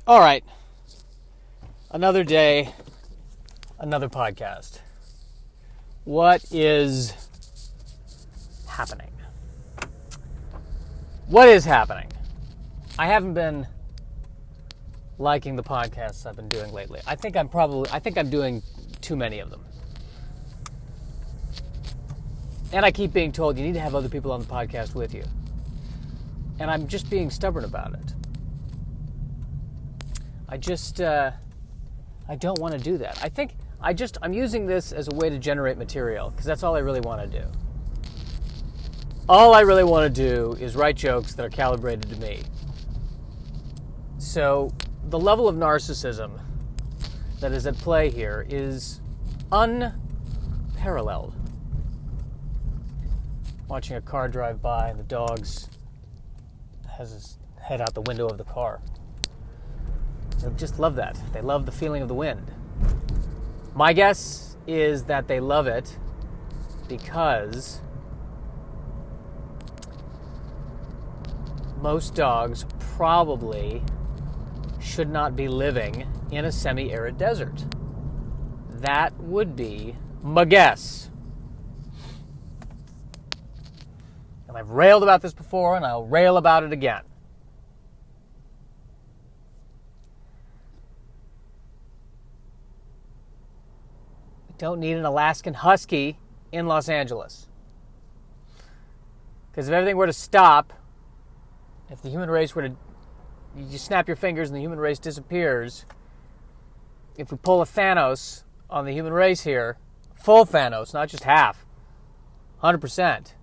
All right. Another day, another podcast. What is happening? What is happening? I haven't been liking the podcasts I've been doing lately. I think I'm doing too many of them. And I keep being told you need to have other people on the podcast with you. And I'm just being stubborn about it. I don't want to do that. I'm using this as a way to generate material because that's all I really want to do. All I really want to do is write jokes that are calibrated to me. So the level of narcissism that is at play here is unparalleled. Watching a car drive by and the dog's has his head out the window of the car. They just love that. They love the feeling of the wind. My guess is that they love it because most dogs probably should not be living in a semi-arid desert. That would be my guess. And I've railed about this before, and I'll rail about it again. Don't need an Alaskan Husky in Los Angeles. Because if everything were to stop, if the human race were to, you just snap your fingers and the human race disappears, if we pull a Thanos on the human race here, full Thanos, not just half, 100%,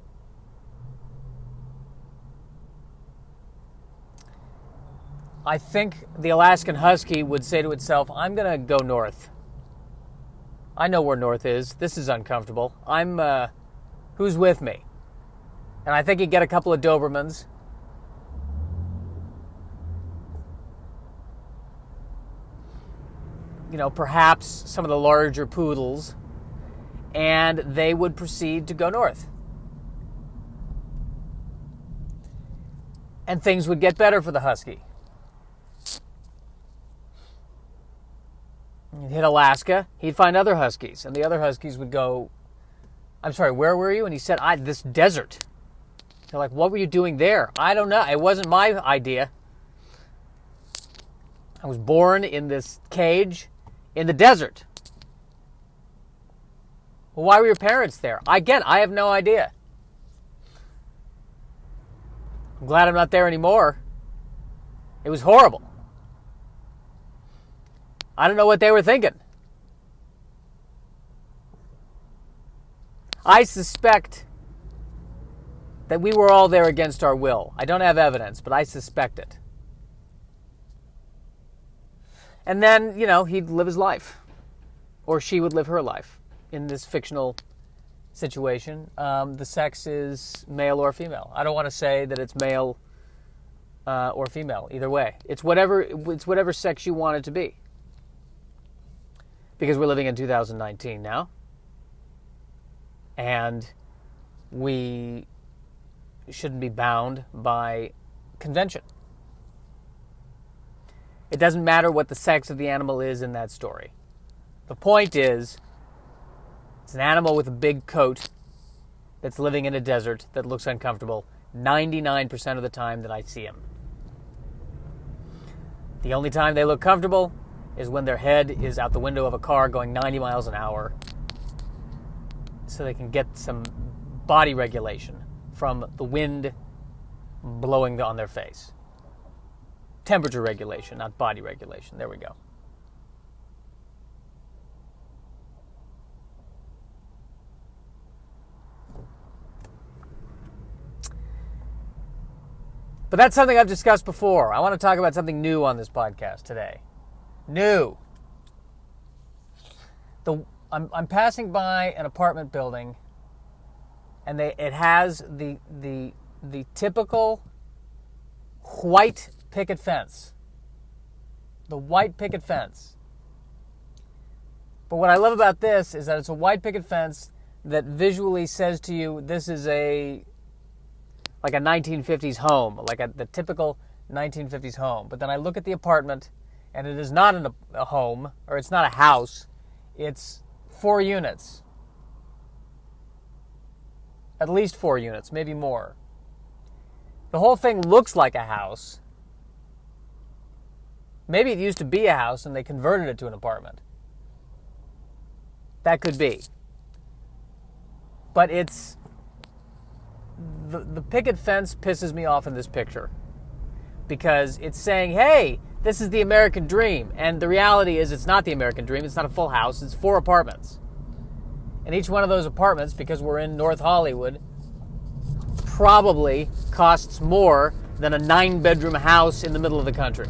I think the Alaskan Husky would say to itself, I'm going to go north. I know where north is. This is uncomfortable. Who's with me? And I think you get a couple of Dobermans. You know, perhaps some of the larger poodles. And they would proceed to go north. And things would get better for the Husky. He'd hit Alaska, he'd find other Huskies, and the other Huskies would go, I'm sorry, where were you? And he said, this desert. They're like, what were you doing there? I don't know. It wasn't my idea. I was born in this cage in the desert. Well, why were your parents there? Again, I have no idea. I'm glad I'm not there anymore. It was horrible. I don't know what they were thinking. I suspect that we were all there against our will. I don't have evidence, but I suspect it. And then, he'd live his life. Or she would live her life in this fictional situation. The sex is male or female. I don't want to say that it's male or female. Either way. It's whatever sex you want it to be. Because we're living in 2019 now. And we shouldn't be bound by convention. It doesn't matter what the sex of the animal is in that story. The point is, it's an animal with a big coat that's living in a desert that looks uncomfortable 99% of the time that I see him. The only time they look comfortable is when their head is out the window of a car going 90 miles an hour so they can get some body regulation from the wind blowing on their face. Temperature regulation, not body regulation. There we go. But that's something I've discussed before. I want to talk about something new on this podcast today. New. I'm passing by an apartment building, and it has the typical white picket fence. The white picket fence. But what I love about this is that it's a white picket fence that visually says to you, this is like a 1950s home, the typical 1950s home. But then I look at the apartment, And it is not a home, or it's not a house. It's 4 units. At least 4 units, maybe more. The whole thing looks like a house. Maybe it used to be a house and they converted it to an apartment. That could be. But it's... The picket fence pisses me off in this picture. Because it's saying, hey, this is the American dream. And the reality is it's not the American dream. It's not a full house. It's 4 apartments. And each one of those apartments, because we're in North Hollywood, probably costs more than a 9-bedroom house in the middle of the country.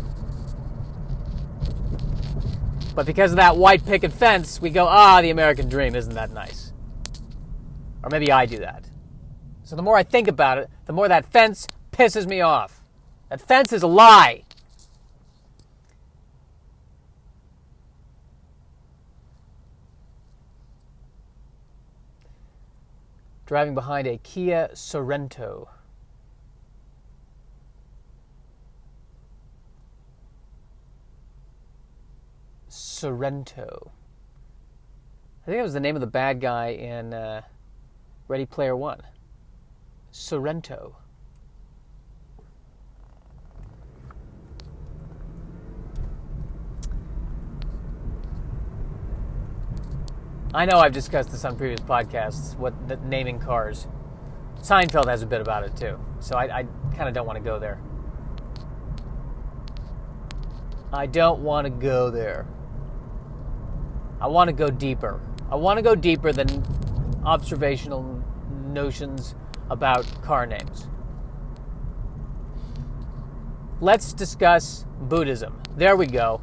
But because of that white picket fence, we go, the American dream, isn't that nice? Or maybe I do that. So the more I think about it, the more that fence pisses me off. That fence is a lie. Driving behind a Kia Sorento. Sorento. I think it was the name of the bad guy in Ready Player One. Sorento. I know I've discussed this on previous podcasts, naming cars. Seinfeld has a bit about it too, so I kind of don't want to go there. I don't want to go there. I want to go deeper. I want to go deeper than observational notions about car names. Let's discuss Buddhism. There we go.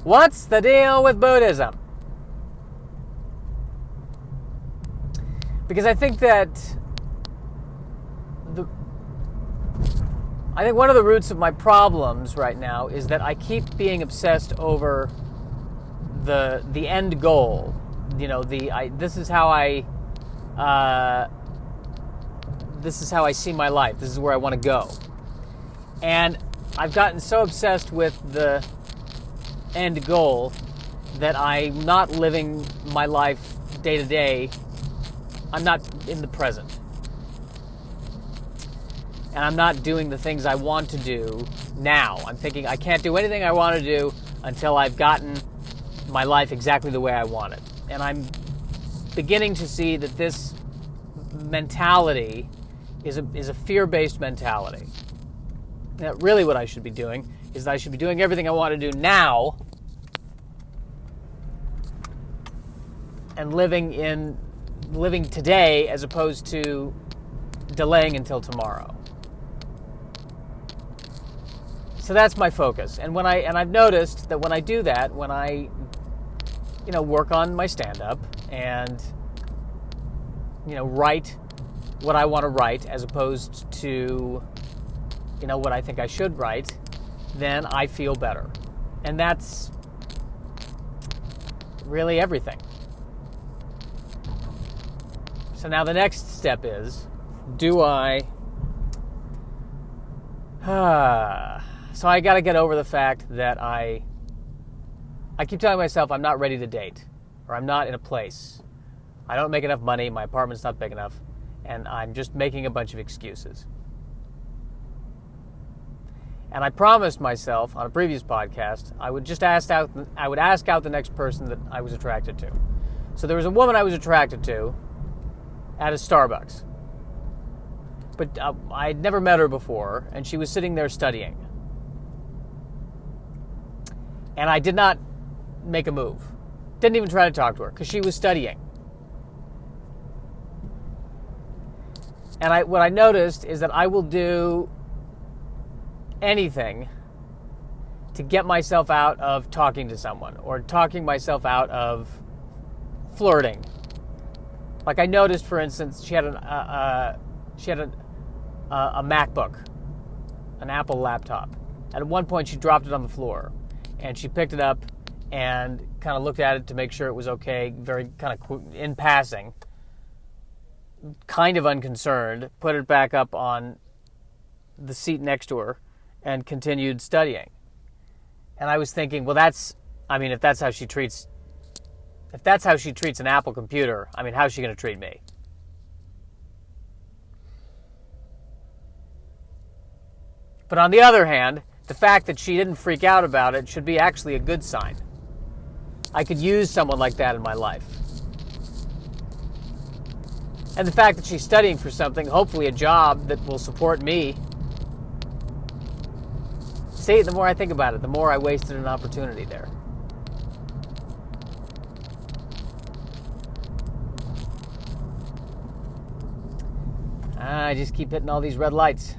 What's the deal with Buddhism? Because I think that one of the roots of my problems right now is that I keep being obsessed over the end goal. You know, this is how I see my life. This is where I want to go. And I've gotten so obsessed with the end goal that I'm not living my life day to day. I'm not in the present. And I'm not doing the things I want to do now. I'm thinking I can't do anything I want to do until I've gotten my life exactly the way I want it. And I'm beginning to see that this mentality is a fear-based mentality. Now, really what I should be doing is I should be doing everything I want to do now and living today as opposed to delaying until tomorrow. So that's my focus. And I've noticed that when I do that, when I work on my stand-up and write what I want to write as opposed to what I think I should write, then I feel better. And that's really everything. So now the next step is, do I... So I got to get over the fact that I keep telling myself I'm not ready to date, or I'm not in a place. I don't make enough money, my apartment's not big enough, and I'm just making a bunch of excuses. And I promised myself on a previous podcast I would ask out the next person that I was attracted to. So there was a woman I was attracted to at a Starbucks. But I had never met her before, and she was sitting there studying. And I did not make a move. Didn't even try to talk to her, because she was studying. And what I noticed is that I will do anything to get myself out of talking to someone, or talking myself out of flirting. Like I noticed, for instance, she had a MacBook, an Apple laptop. And at one point, she dropped it on the floor, and she picked it up and kind of looked at it to make sure it was okay, very kind of in passing, kind of unconcerned, put it back up on the seat next to her, and continued studying. And I was thinking, well, if that's how she treats an Apple computer, I mean, how's she going to treat me? But on the other hand, the fact that she didn't freak out about it should be actually a good sign. I could use someone like that in my life. And the fact that she's studying for something, hopefully a job that will support me. See, the more I think about it, the more I wasted an opportunity there. I just keep hitting all these red lights.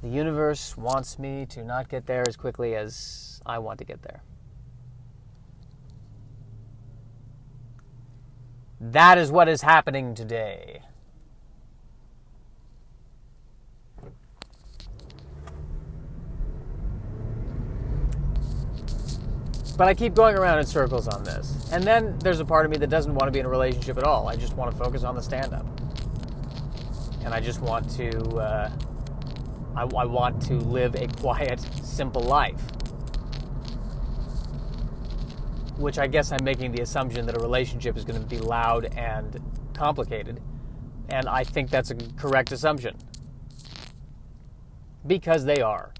The universe wants me to not get there as quickly as I want to get there. That is what is happening today. But I keep going around in circles on this. And then there's a part of me that doesn't want to be in a relationship at all. I just want to focus on the stand-up. And I just want to, I want to live a quiet, simple life. Which I guess I'm making the assumption that a relationship is going to be loud and complicated. And I think that's a correct assumption. Because they are.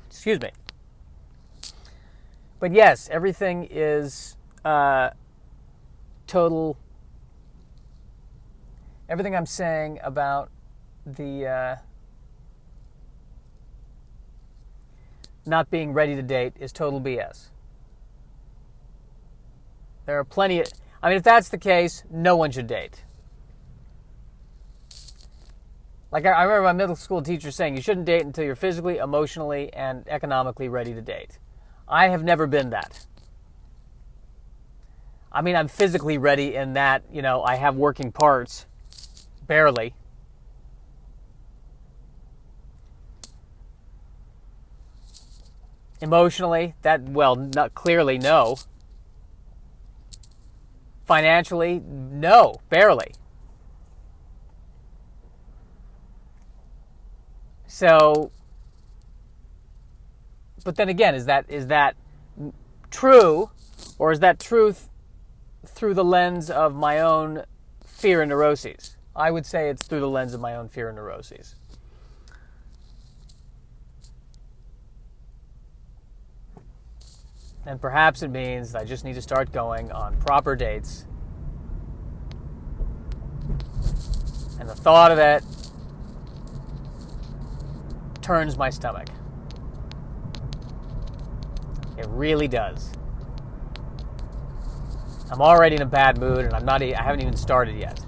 Excuse me. But yes, everything is total. Everything I'm saying about the not being ready to date is total BS. There are plenty of. I mean, if that's the case, no one should date. Like I remember my middle school teacher saying, you shouldn't date until you're physically, emotionally, and economically ready to date. I have never been that. I mean, I'm physically ready in that, I have working parts, barely. Emotionally, not clearly, no. Financially, no, barely. So, but then again, is that true, or is that truth through the lens of my own fear and neuroses? I would say it's through the lens of my own fear and neuroses. And perhaps it means I just need to start going on proper dates. And the thought of it turns my stomach. It really does. I'm already in a bad mood, and I haven't even started yet.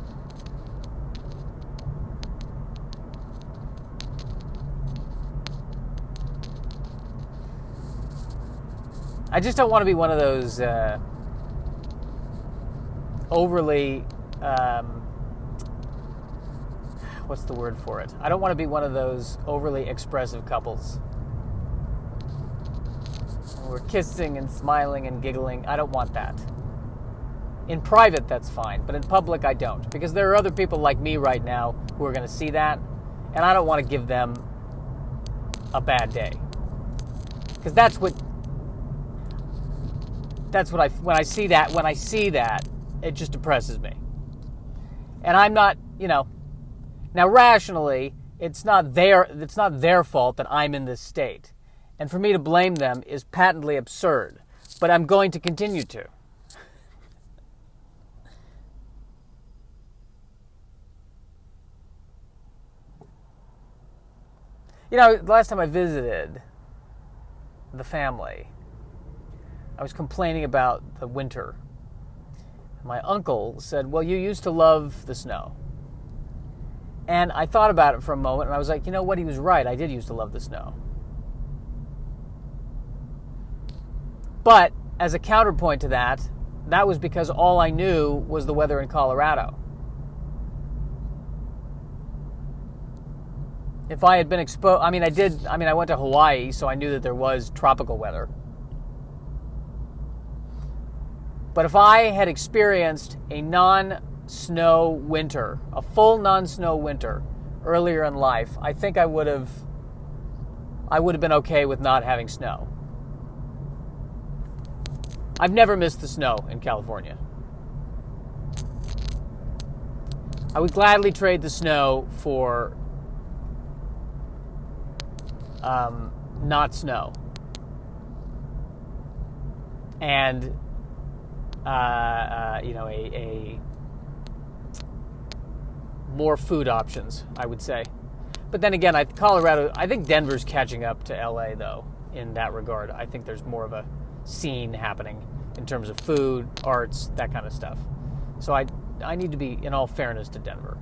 I just don't want to be one of those overly what's the word for it? I don't want to be one of those overly expressive couples. We're kissing and smiling and giggling. I don't want that. In private, that's fine, but in public, I don't. Because there are other people like me right now who are going to see that, and I don't want to give them a bad day. Because when I see that, it just depresses me. And I'm not, now rationally, it's not their fault that I'm in this state. And for me to blame them is patently absurd. But I'm going to continue to. The last time I visited the family, I was complaining about the winter. My uncle said, well, you used to love the snow. And I thought about it for a moment, and I was like, you know what? He was right. I did used to love the snow. But as a counterpoint to that was because all I knew was the weather in Colorado. if I had been exposed, I went to Hawaii, so I knew that there was tropical weather. But if I had experienced a non-snow winter, a full non-snow winter earlier in life, I think I would have been okay with not having snow. I've never missed the snow in California. I would gladly trade the snow for not snow. And a more food options, I would say. But then again, Colorado, I think Denver's catching up to LA though in that regard. I think there's more of a scene happening in terms of food, arts, that kind of stuff. So I need to be, in all fairness, to Denver.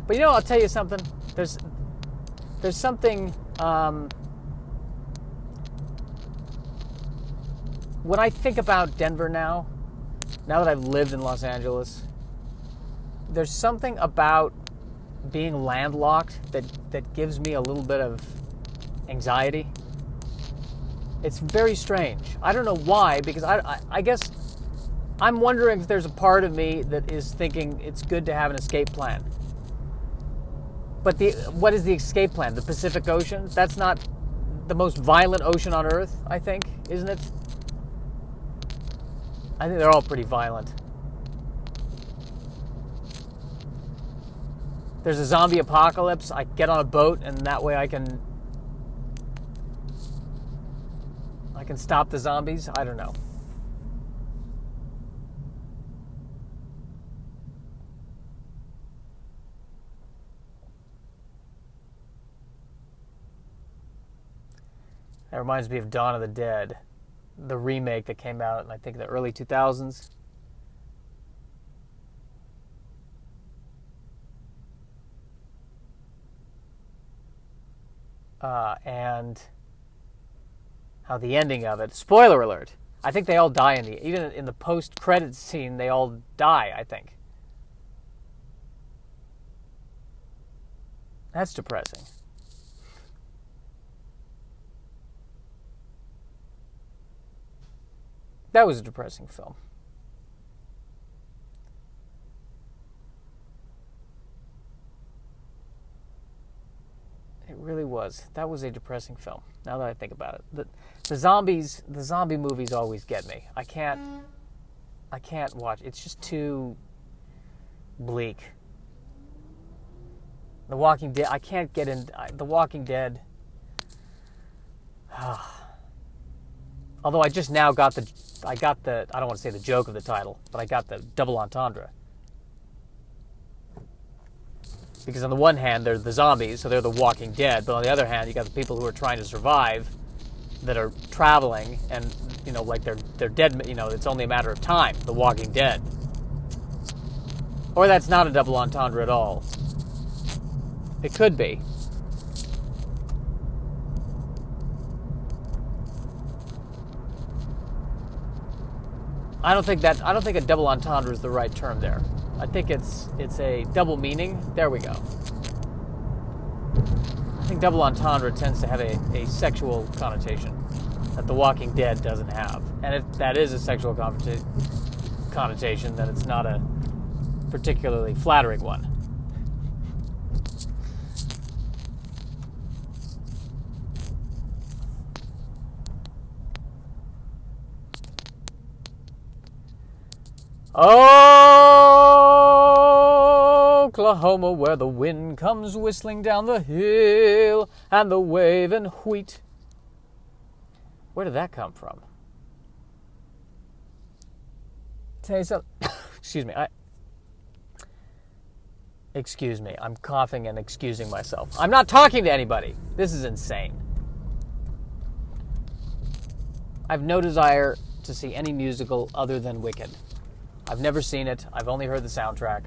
But I'll tell you something. There's something. When I think about Denver now that I've lived in Los Angeles, there's something about being landlocked that gives me a little bit of anxiety. It's very strange. I don't know why, because I guess I'm wondering if there's a part of me that is thinking it's good to have an escape plan. But what is the escape plan? The Pacific Ocean? That's not the most violent ocean on Earth, I think, isn't it? I think they're all pretty violent. There's a zombie apocalypse. I get on a boat, and that way I can stop the zombies. I don't know. That reminds me of Dawn of the Dead, the remake that came out in, I think, the early 2000s. And how the ending of it, spoiler alert, I think they all die even in the post-credits scene, they all die, I think. That's depressing. That was a depressing film. It really was. That was a depressing film, now that I think about it. The zombie movies always get me. I can't watch. It's just too bleak. The Walking Dead, I can't get in. The Walking Dead. Although I just now got the, I don't want to say the joke of the title, but I got the double entendre. Because on the one hand, they're the zombies, so they're the Walking Dead, but on the other hand, you got the people who are trying to survive that are traveling, and, like they're dead, it's only a matter of time, the Walking Dead. Or that's not a double entendre at all. It could be. I don't think a double entendre is the right term there. I think it's a double meaning. There we go. I think double entendre tends to have a sexual connotation that The Walking Dead doesn't have. And if that is a sexual connotation, then it's not a particularly flattering one. Oh, Oklahoma, where the wind comes whistling down the hill and the waving wheat. Where did that come from? Tell you something. Excuse me. I'm coughing and excusing myself. I'm not talking to anybody. This is insane. I have no desire to see any musical other than Wicked. I've never seen it. I've only heard the soundtrack.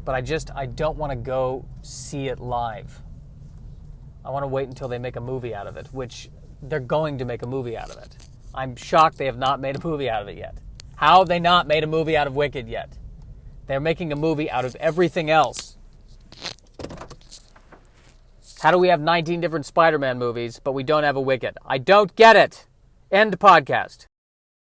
But I don't want to go see it live. I want to wait until they make a movie out of it, which they're going to make a movie out of it. I'm shocked they have not made a movie out of it yet. How have they not made a movie out of Wicked yet? They're making a movie out of everything else. How do we have 19 different Spider-Man movies, but we don't have a Wicked? I don't get it. End podcast.